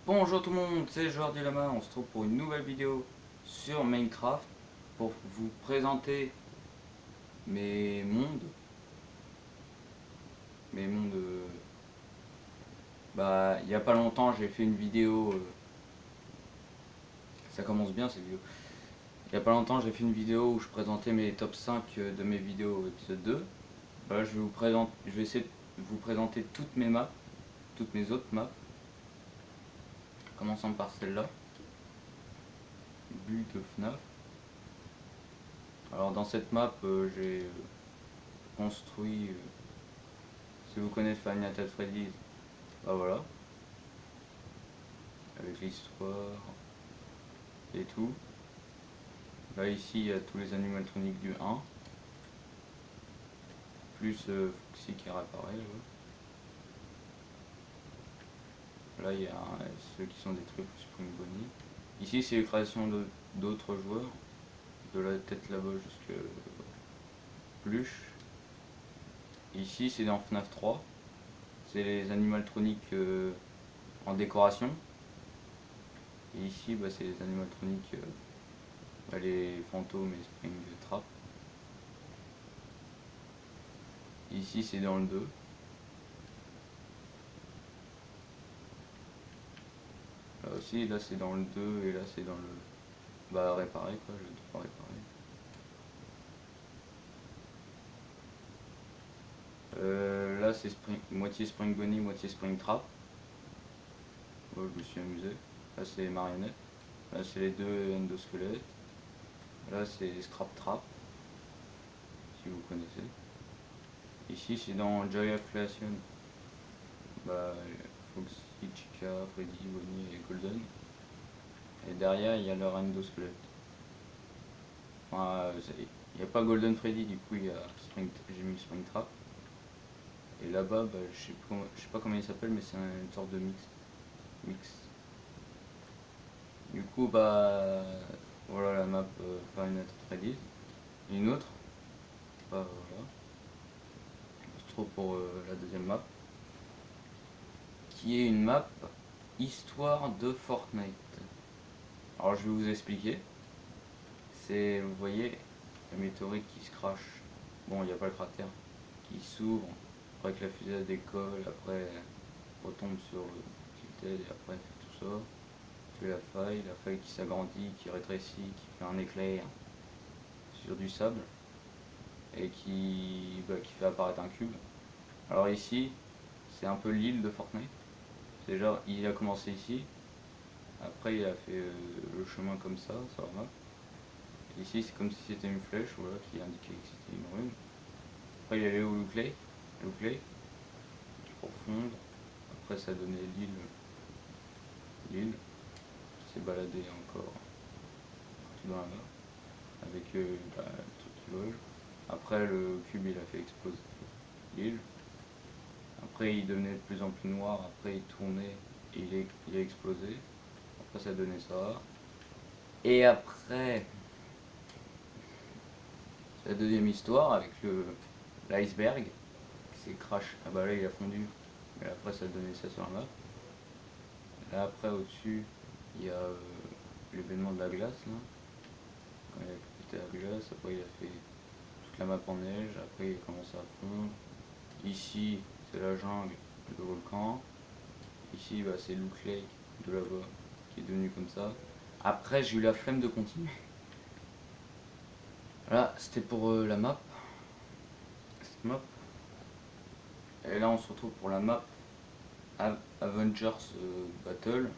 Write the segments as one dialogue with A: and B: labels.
A: Bonjour tout le monde, c'est Jordi Lama, on se retrouve pour une nouvelle vidéo sur Minecraft pour vous présenter mes mondes. Mes mondes. Il y a pas longtemps j'ai fait une vidéo. Ça commence bien cette vidéo. Il y a pas longtemps j'ai fait une vidéo où je présentais mes top 5 de mes vidéos épisode 2. Voilà, je vais essayer de vous présenter toutes mes maps, toutes mes autres maps. Commençons par celle-là. Bulle de FNAF. Alors dans cette map, j'ai construit, si vous connaissez Five Nights at Freddy's, bah voilà, avec l'histoire et tout. Là ici il y a tous les animatroniques du 1, plus Foxy qui réapparaît. Là il y a ceux qui sont détruits pour Spring Bonnie. Ici c'est les créations d'autres joueurs, de la tête là-bas jusqu'à Pluche. Ici c'est dans FNAF 3, c'est les animatroniques en décoration. Et ici c'est les animatroniques, les fantômes et Spring Trap. Ici c'est dans le 2. Là aussi, là c'est dans le 2 et là c'est dans le... réparer quoi, je dois réparer. Là c'est moitié Spring Bonnie, moitié Spring Trap. Oh, je me suis amusé. Là c'est les marionnettes. Là c'est les deux endosquelettes. Là c'est Scrap Trap, si vous connaissez. Ici c'est dans Joy of Creation. Foxy, Chica, Freddy, Bonnie et Golden. Et derrière il y a leur endosquelette. Enfin, il n'y a pas Golden Freddy, du coup j'ai mis Spring Trap. Et là-bas, je sais pas comment il s'appelle, mais c'est une sorte de mix. Du coup, voilà la map Five Nights at Freddy's. Une autre, voilà. On se trouve pour la deuxième map, qui est une map histoire de Fortnite. Alors je vais vous expliquer. C'est, vous voyez, la météorite qui se crache. Bon, il n'y a pas le cratère, qui s'ouvre, après que la fusée décolle, après retombe sur le Tilted et après tout ça. Puis la faille qui s'agrandit, qui rétrécit, qui fait un éclair sur du sable et qui fait apparaître un cube. Alors ici, c'est un peu l'île de Fortnite. C'est genre, il a commencé ici, après il a fait le chemin comme ça, sur la map. Ici c'est comme si c'était une flèche, voilà, qui indiquait que c'était une rune. Après il est allé au Loot Lake, pour fondre. Après ça donnait l'île, qui s'est baladé encore tout dans la map, avec le truc qui vole. Après le cube il a fait exploser l'île. Après il devenait de plus en plus noir, après il tournait et il a explosé. Après ça donnait ça. Et après, la deuxième histoire avec l'iceberg qui s'est crash. Ah bah là il a fondu. Mais après ça donnait ça sur la map. Là après au-dessus il y a l'événement de la glace là. Quand il a pété la glace, après il a fait toute la map en neige, après il a commencé à fondre. Ici c'est la jungle, le volcan. Ici c'est Loot Lake de là-bas qui est devenu comme ça. Après j'ai eu la flemme de continuer. Voilà, c'était pour la map. Cette map. Et là on se retrouve pour la map Avengers Battle.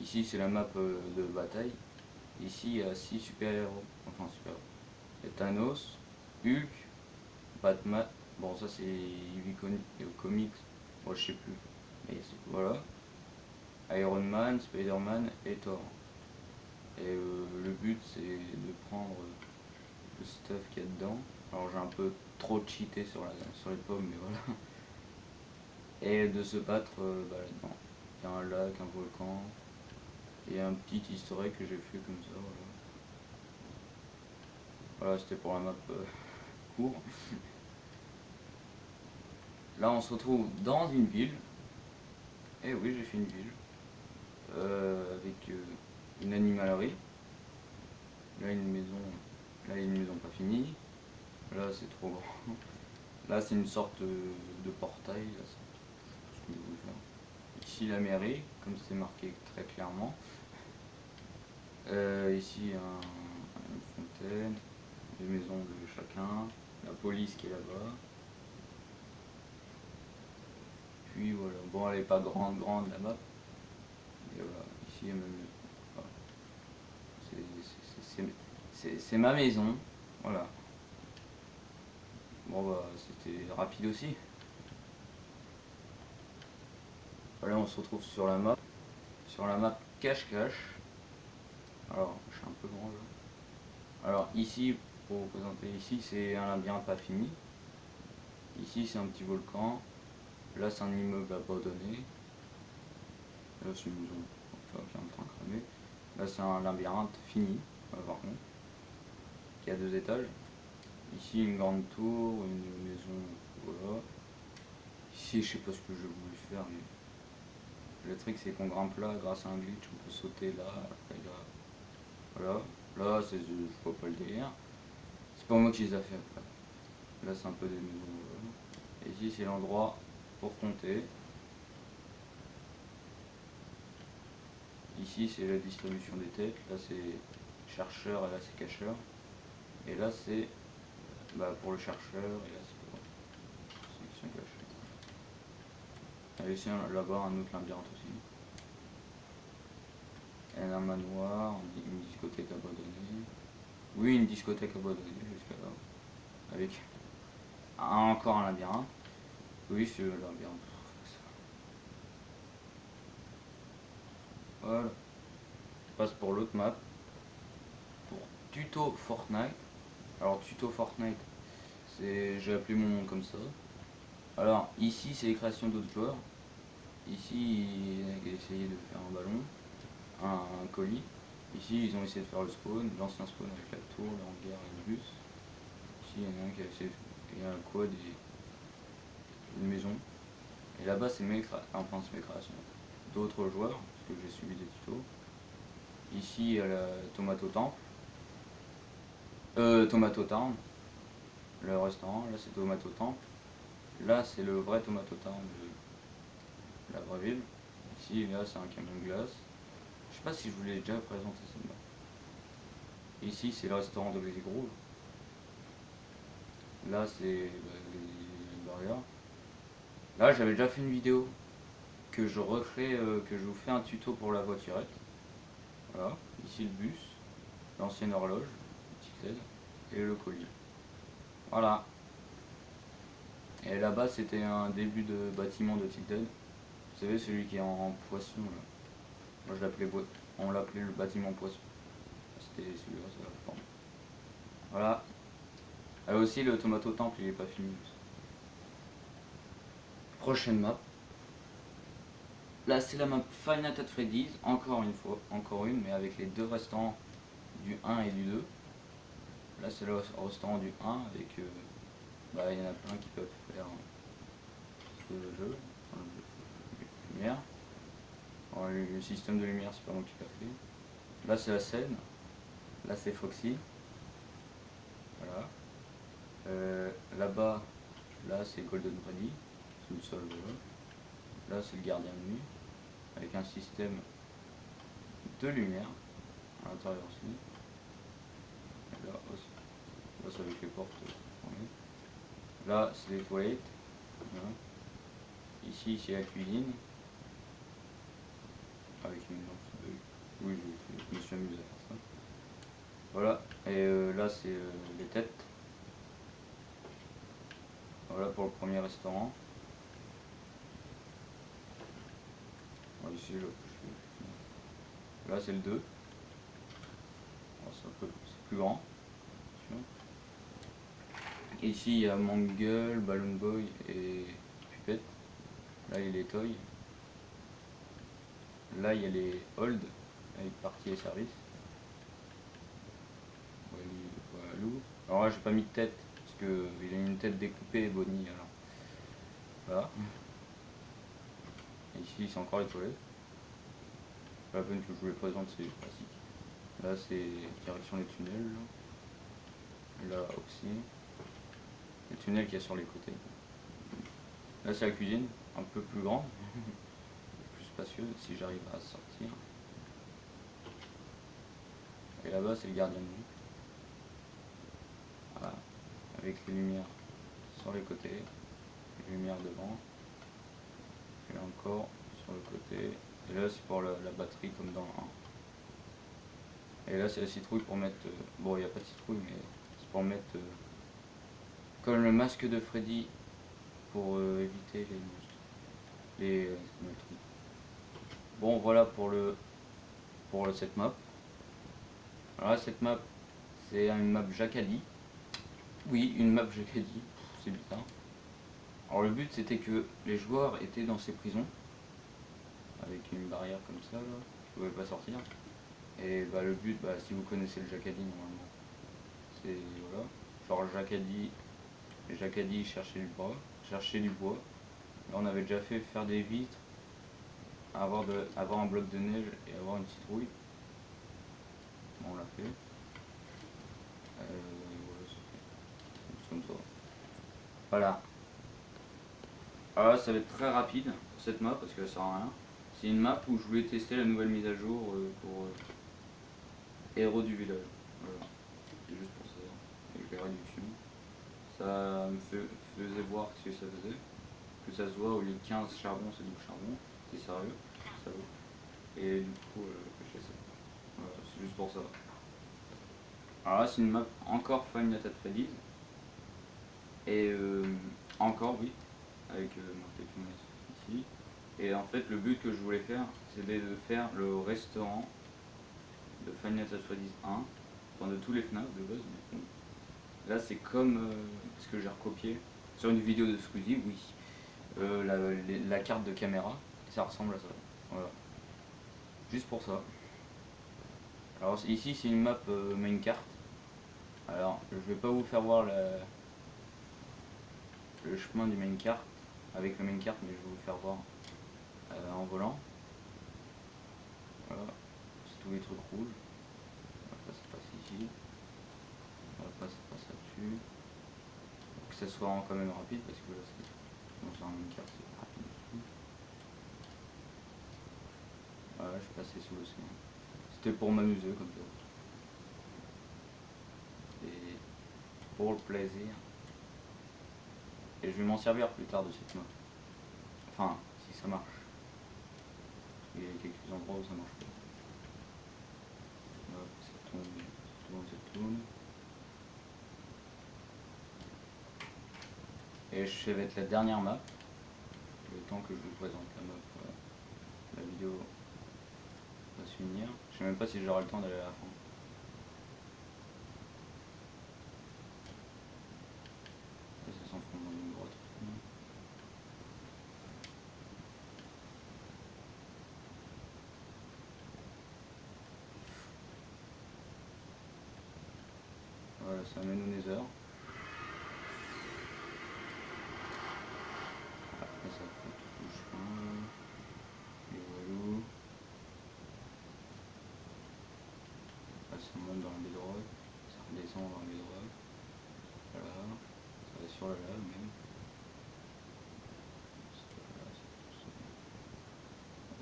A: Ici c'est la map de bataille. Ici il y a 6 super-héros. Enfin super-héros. Il y a Thanos, Hulk, Batman. Bon ça c'est comics. Moi je sais plus. Mais voilà. Iron Man, Spider-Man et Thor. Et le but c'est de prendre le stuff qu'il y a dedans. Alors j'ai un peu trop cheaté sur les pommes, mais voilà. Et de se battre là-dedans. Il y a un lac, un volcan, et un petit historique que j'ai fait comme ça, voilà. Voilà, c'était pour la map court. Là on se retrouve dans une ville. Et oui, j'ai fait une ville. avec une animalerie. Là une maison, là il y a une maison pas finie. Là c'est trop grand. Là c'est une sorte de portail. Là, ce que je voulais faire. Ici la mairie, comme c'est marqué très clairement. Ici une fontaine, les maisons de chacun, la police qui est là-bas. Puis voilà, bon elle est pas grande la map. Et voilà, ici il y a même... Voilà. C'est ma maison, voilà. Bon bah c'était rapide aussi. Voilà, on se retrouve sur la map cache-cache. Alors, je suis un peu grand là. Alors ici, pour vous présenter, ici c'est un labyrinthe pas fini. Ici c'est un petit volcan. Là c'est un immeuble abandonné. Là c'est une maison enfin, qui est en train de cramer. Là c'est un labyrinthe fini, par contre, qui a 2 étages. Ici une grande tour, une maison, voilà. Ici je sais pas ce que je voulais faire, mais le truc c'est qu'on grimpe là grâce à un glitch, on peut sauter là, après là. Voilà, là je vois pas le délire. C'est pas moi qui les a fait après. Là c'est un peu des maisons. Voilà. Et ici c'est l'endroit pour compter. Ici c'est la distribution des têtes. Là c'est chercheur et là c'est cacheur. Et là c'est pour le chercheur et là c'est pour ceux qui sont cachés. Et ici là-bas un autre labyrinthe aussi. Et un manoir, une discothèque abandonnée. Oui, une discothèque abandonnée jusqu'à là. Avec encore un labyrinthe. Oui, c'est le labyrinthe. Voilà. Je passe pour l'autre map. Pour tuto Fortnite. Alors tuto Fortnite, j'ai appelé mon nom comme ça. Alors ici c'est les créations d'autres joueurs. Ici il a essayé de faire un ballon, un colis. Ici ils ont essayé de faire le spawn, l'ancien spawn avec la tour, le hangar et le bus. Ici il y en a un qui a essayé, il y a un quad et une maison. Et là-bas c'est mes créations d'autres joueurs, parce que j'ai suivi des tutos. Ici il y a la Tomato Temple. Tomato Town, le restaurant, là c'est Tomato Temple. Là c'est le vrai Tomato Town de la vraie ville. Ici, là c'est un camion de glace. Je sais pas si je vous l'ai déjà présenté cette map. Ici c'est le restaurant de Lazy Grove. Là c'est les burgers. Là j'avais déjà fait une vidéo que je refais, que je vous fais un tuto pour la voiturette. Voilà, ici le bus, l'ancienne horloge, petite aide, et le colis. Voilà. Et là-bas c'était un début de bâtiment de Tilted. Vous savez celui qui est en poisson là. Moi je l'appelais on l'appelait le bâtiment poisson. C'était celui-là, c'est la forme. Voilà. Ah aussi le Tomato Temple il est pas fini. Prochaine map. Là c'est la map Five Nights at Freddy's, encore une fois, encore une, mais avec les 2 restaurants du 1 et du 2. Là c'est le restaurant du 1 avec il y en a plein qui peuvent faire ce jeu, lumière. Alors, le système de lumière c'est pas moi qui l'a fait. Là c'est la scène. Là c'est Foxy. Voilà. Là-bas, là c'est Golden Freddy. C'est une seule jeu. Là c'est le gardien de nuit. Avec un système de lumière à l'intérieur aussi. Et là aussi. Là c'est avec les portes. Là c'est les toilettes. Voilà. Ici c'est la cuisine. Avec une lampe. Oui, je me suis amusé à faire ça. Voilà, et là c'est les têtes. Voilà pour le premier restaurant. Voilà, ici, là c'est le 2. C'est plus grand. Et ici il y a Mangle, Balloon Boy et Pupette. Là il y a les Toys. Là il y a les Hold avec partie et service. Voilà, Lou. Alors là j'ai pas mis de tête parce qu'il a une tête découpée et Bonnie alors. Voilà. Et ici c'est encore les toilettes. pas la peine que je vous les présente, c'est classique. Là c'est direction les tunnels, là aussi, les tunnels qu'il y a sur les côtés. Là c'est la cuisine, un peu plus grande, plus spacieuse si j'arrive à sortir. Et là-bas c'est le gardien de nuit. Voilà, avec les lumières sur les côtés, les lumières devant, et là encore sur le côté. Et là c'est pour la batterie comme dans le 1. Et là c'est la citrouille pour mettre, bon il n'y a pas de citrouille mais c'est pour mettre comme le masque de Freddy pour éviter les monstres. Bon voilà pour cette map. Alors là cette map c'est une map Jacadi. Oui, une map Jacadi, c'est bizarre. Alors le but c'était que les joueurs étaient dans ces prisons avec une barrière comme ça là, ils ne pouvaient pas sortir. Et bah le but, bah, si vous connaissez le Jacadi normalement, c'est voilà, genre Jacadi chercher du bois. Là on avait déjà fait faire des vitres, avoir un bloc de neige et avoir une citrouille. Bon, on l'a fait. Voilà, c'est comme ça. Voilà. Alors là ça va être très rapide cette map parce que ça sert à rien. C'est une map où je voulais tester la nouvelle mise à jour pour héros du village. Voilà. C'est juste pour ça. Avec les réductions. Ça me faisait voir ce que ça faisait. Que ça se voit au lieu de 15 charbons, c'est 12 charbons. C'est sérieux. Ça vaut. Et du coup, je fais ça. Voilà, c'est juste pour ça. Alors là, c'est une map encore Five Nights at Freddy's. Et encore, oui. Avec marqué ici. Et en fait, le but que je voulais faire, c'était de faire le restaurant de Five Nights at Freddy's 1. Enfin, de tous les FNAF de base. Mais bon. Là, c'est comme ce que j'ai recopié sur une vidéo de Squeezie, oui. La carte de caméra, ça ressemble à ça. Voilà. Juste pour ça. Alors ici, c'est une map main carte. Alors, je vais pas vous faire voir le chemin du main carte avec le main carte, mais je vais vous faire voir en volant. Voilà, c'est tous les trucs rouges. Après ça passe ici. Après ça passe là-dessus. Pour que ça soit quand même rapide parce que là c'est un main carte, c'est rapide dessus. Voilà, je passais sous l'océan. C'était pour m'amuser comme ça. Et pour le plaisir. Et je vais m'en servir plus tard de cette map. Enfin, si ça marche. Il y a quelques endroits où ça marche pas. Hop, ça tourne. Et je vais être la dernière map. Le temps que je vous présente la map, la vidéo va se finir. Je sais même pas si j'aurai le temps d'aller à la fin. Ça s'enfonce dans une grotte. Voilà, ça mène au Nether. Après ça fait tout le chemin. Les voilous. Après ça monte dans le bedrock. Ça redescend dans le bedrock. Voilà. Ça va sur la lave même.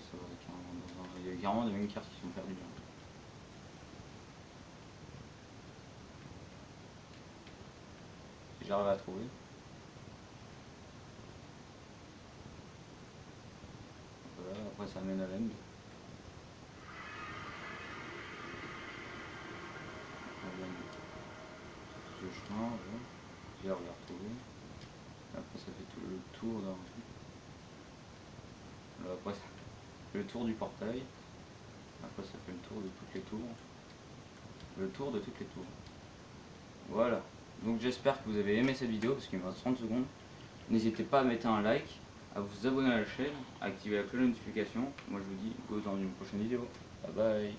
A: Ça va carrément dans un... Il y a carrément des mêmes cartes qui sont perdues. Hein. Si j'arrive à trouver. Voilà, après ça mène à l'end. Ce chemin, voilà. J'ai à retrouver. Après ça fait tout le tour d'un truc. Après ça fait le tour du portail. Après ça fait le tour de toutes les tours. Le tour de toutes les tours. Voilà. Donc j'espère que vous avez aimé cette vidéo parce qu'il me reste 30 secondes. N'hésitez pas à mettre un like, à vous abonner à la chaîne, à activer la cloche de notification. Moi je vous dis go dans une prochaine vidéo. Bye bye.